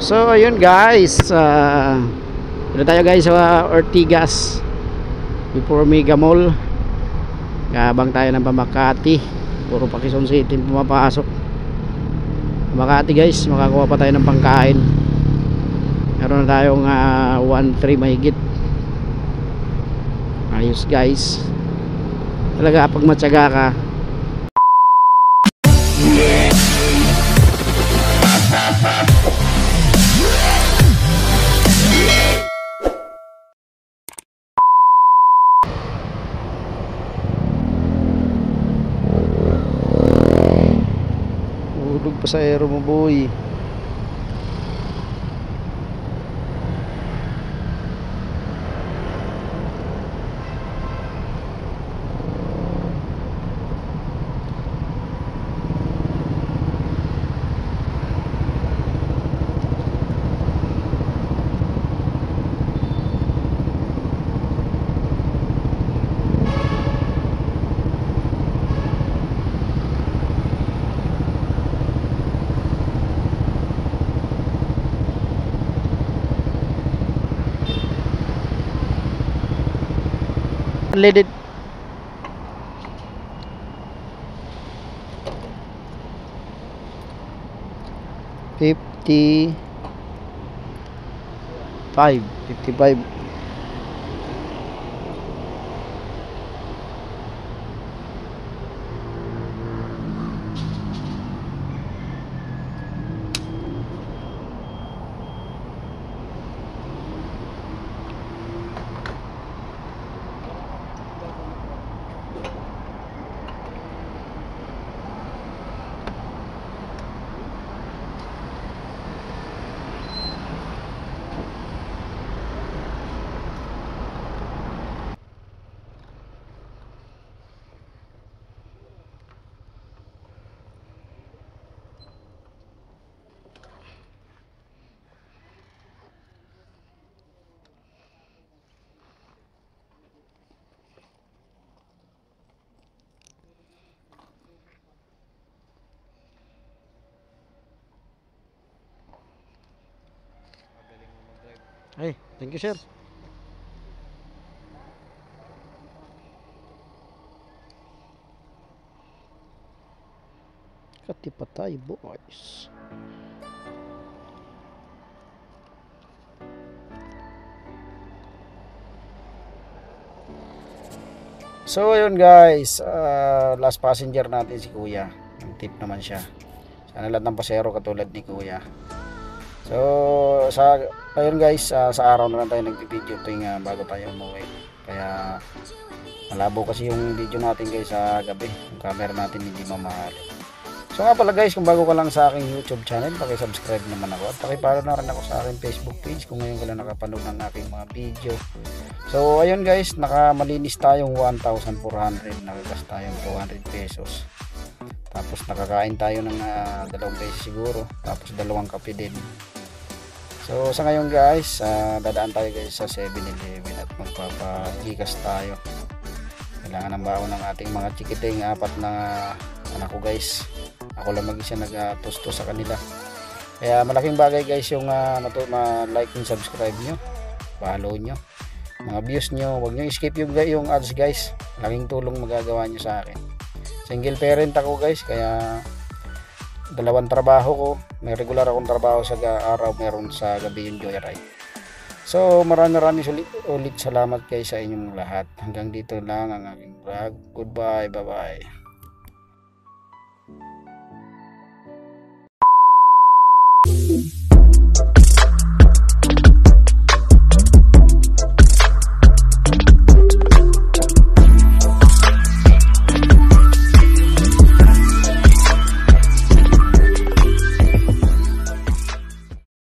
So ayun guys, dito tayo guys sa Ortigas before Mega Mall. Kabang tayo ng Makati. Puro pa Quezon City pumapasok. Makati guys, makakuha pa tayo ng pangkain. Meron na tayong 1.3 mahigit. Ayos guys. Talaga pag matyaga ka. Hulog pa sa aero mo boy. Let it 55.'Ay, thank you sir. Katipatay boys. So ayun guys, last passenger natin si Kuya. Ang tip naman siya. Sana lahat ng pasero katulad ni Kuya. So ayun guys, sa araw na lang tayo nagbi-video tuwing bago tayo umuwi. Kaya malabo kasi yung video natin guys sa gabi. Yung camera natin hindi mamahal. So nga pala guys, kung bago ka lang sa aking YouTube channel, paki-subscribe naman ako at paki-follow na rin ako sa aking Facebook page kung ngayon ka lang nakapanood ng aking mga video. So ayun guys, nakamalinis tayong 1,400, nakagas tayong 200 pesos. Tapos nakakain tayo ng 2 beses siguro, tapos 2 kape din. So sa ngayon guys, dadaan tayo guys sa 7-Eleven at magpapa-Gcash tayo. Kailangan ng baon ng ating mga chikiting, 4 na anak ko guys. Ako lang mag-isa nag-tusto sa kanila. Kaya malaking bagay guys yung like and subscribe nyo, follow nyo, mga views nyo. Huwag nyo skip yung ads guys. Malaking tulong magagawa nyo sa akin. Single parent ako guys, kaya 2 trabaho ko. May regular akong trabaho sa araw, meron sa gabi yung joyride. So maraming ulit salamat guys sa inyong lahat. Hanggang dito lang ang aking vlog. Goodbye, bye bye.